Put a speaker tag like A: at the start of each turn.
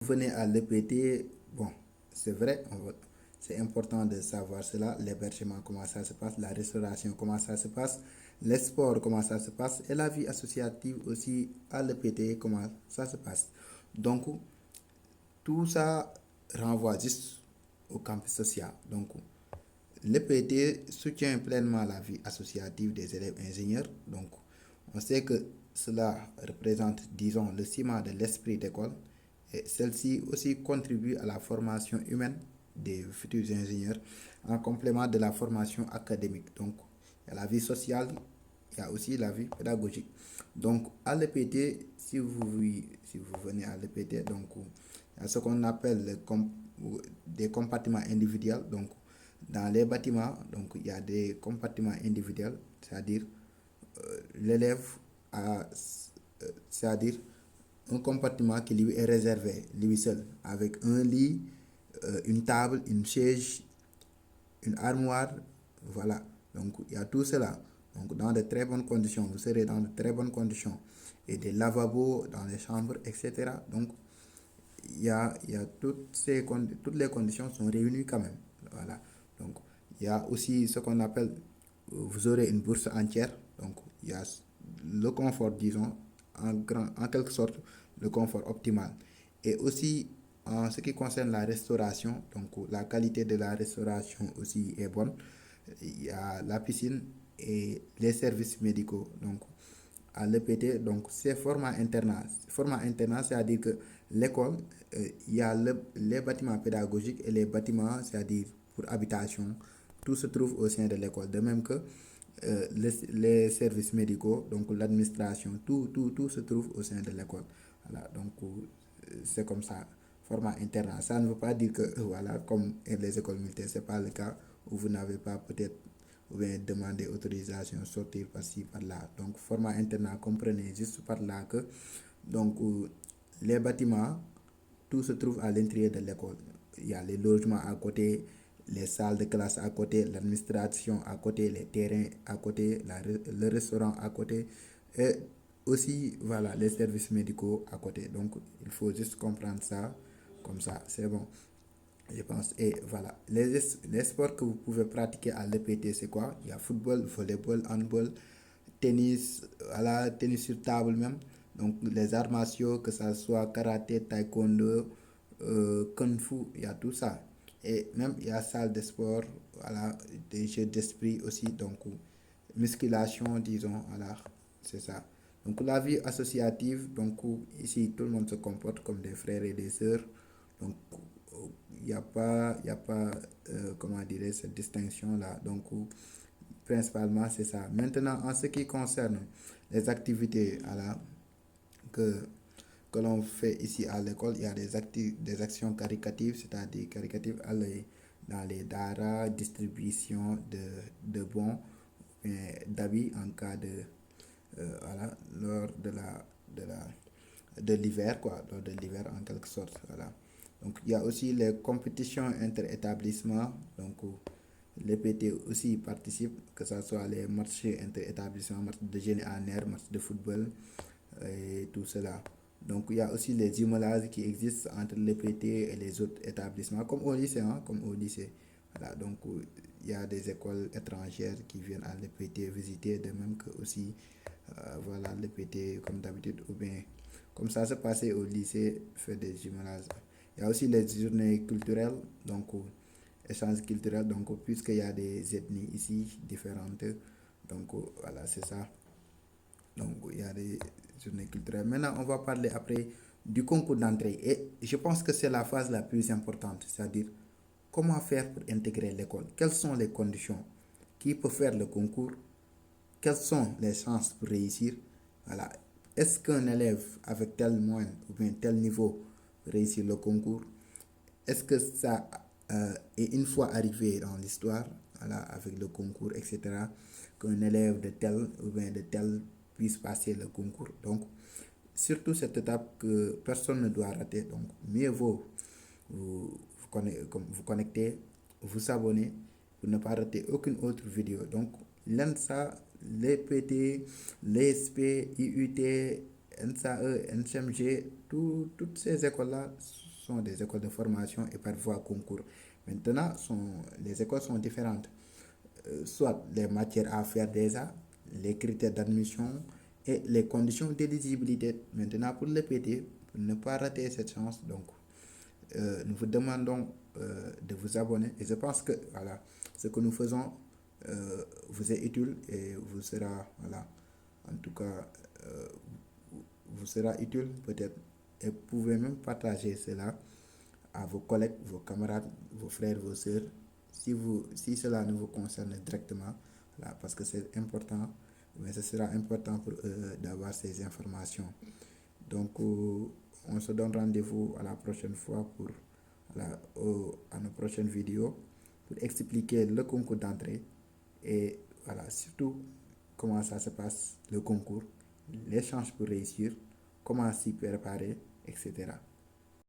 A: venez à l'EPT, bon, c'est vrai, c'est important de savoir cela, l'hébergement, comment ça se passe, la restauration, comment ça se passe, les sports, comment ça se passe, et la vie associative aussi à l'EPT, comment ça se passe. Donc, tout ça renvoie juste au campus social. Donc, l'EPT soutient pleinement la vie associative des élèves ingénieurs. Donc, on sait que cela représente, disons, le ciment de l'esprit d'école et celle-ci aussi contribue à la formation humaine des futurs ingénieurs en complément de la formation académique. Donc, il y a la vie sociale, il y a aussi la vie pédagogique. Donc, à l'EPT, si vous venez à l'EPT, donc, il y a ce qu'on appelle des compartiments individuels. Donc, dans les bâtiments, donc, il y a des compartiments individuels, c'est-à-dire l'élève a, c'est-à-dire un compartiment qui lui est réservé, lui seul, avec un lit, une table, une chaise, une armoire, voilà. Donc il y a tout cela. Donc dans de très bonnes conditions, vous serez dans de très bonnes conditions. Et des lavabos dans les chambres, etc. Donc il y a toutes les conditions sont réunies quand même. Voilà. Donc il y a aussi ce qu'on appelle, vous aurez une bourse entière. Donc il y a le confort, disons, en quelque sorte, le confort optimal. Et aussi, en ce qui concerne la restauration, donc la qualité de la restauration aussi est bonne. Il y a la piscine et les services médicaux. Donc, à l'EPT, donc c'est format internat. Format internat, c'est-à-dire que l'école, il y a les bâtiments pédagogiques et les bâtiments, c'est-à-dire pour habitation, tout se trouve au sein de l'école. De même que les services médicaux, donc l'administration, tout se trouve au sein de l'école. Voilà, donc c'est comme ça, format internat. Ça ne veut pas dire que, voilà, comme les écoles militaires, ce n'est pas le cas, où vous n'avez pas peut-être ou bien demander autorisation, sortir par-ci, par-là. Donc, format internat, comprenez juste par là que donc, les bâtiments, tout se trouve à l'intérieur de l'école. Il y a les logements à côté, les salles de classe à côté, l'administration à côté, les terrains à côté, le restaurant à côté, et aussi, voilà, les services médicaux à côté. Donc, il faut juste comprendre ça comme ça, c'est bon. Je pense. Et voilà. Les sports que vous pouvez pratiquer à l'EPT, c'est quoi? Il y a football, volleyball, handball, tennis, voilà, tennis sur table même. Donc, les arts martiaux, que ça soit karaté, taekwondo, kung fu, il y a tout ça. Et même, il y a salle de sport, voilà, des jeux d'esprit aussi. Donc, musculation, disons, voilà, c'est ça. Donc, la vie associative, donc, ici, tout le monde se comporte comme des frères et des sœurs. Donc, il y a pas comment dire, cette distinction-là. Donc, principalement, c'est ça. Maintenant, en ce qui concerne les activités que, que l'on fait ici à l'école, il y a des actions caricatives, c'est-à-dire caricatives dans les daras, distribution de bons, d'habits en cas de, voilà, lors de l'hiver, quoi, lors de l'hiver en quelque sorte, voilà. Donc, il y a aussi les compétitions inter-établissements. Donc, les PT aussi participent, que ce soit les matchs inter-établissements, matchs de génie en air, matchs de football et tout cela. Donc, il y a aussi les jumelages qui existent entre les PT et les autres établissements, comme au lycée, hein, comme au lycée. Voilà, donc, il y a des écoles étrangères qui viennent à l'EPT visiter, de même que aussi, voilà, l'EPT comme d'habitude, ou bien comme ça se passait au lycée, fait des jumelages. Il y a aussi les journées culturelles, donc échanges culturels, donc puisqu'il y a des ethnies ici différentes, donc voilà, c'est ça. Donc il y a des journées culturelles. Maintenant, on va parler après du concours d'entrée. Et je pense que c'est la phase la plus importante, c'est-à-dire comment faire pour intégrer l'école. Quelles sont les conditions? Qui peut faire le concours? Quelles sont les chances pour réussir? Voilà. Est-ce qu'un élève avec tel moyen ou bien tel niveau réussit le concours? Est-ce que ça est une fois arrivé dans l'histoire, voilà, avec le concours, etc., qu'un élève de tel ou bien de tel puisse passer le concours? Donc, surtout cette étape que personne ne doit rater. Donc, mieux vaut vous connecter, vous abonner pour ne pas rater aucune autre vidéo. Donc, l'ENSA, l'EPT, l'ESP, IUT, NSAE, NCMG, toutes ces écoles-là sont des écoles de formation et par voie concours. Maintenant, les écoles sont différentes. Soit les matières à faire déjà, les critères d'admission et les conditions d'éligibilité. Maintenant, pour le PT, pour ne pas rater cette chance, donc nous vous demandons de vous abonner. Et je pense que voilà, ce que nous faisons vous est utile et vous sera, voilà, en tout cas, vous sera utile peut-être. Et vous pouvez même partager cela à vos collègues, vos camarades, vos frères, vos sœurs, si cela ne vous concerne directement, voilà, parce que c'est important, mais ce sera important pour eux d'avoir ces informations. Donc, on se donne rendez-vous à la prochaine fois à nos prochaines vidéos pour expliquer le concours d'entrée et voilà, surtout comment ça se passe, le concours, les chances pour réussir, comment s'y préparer, etc.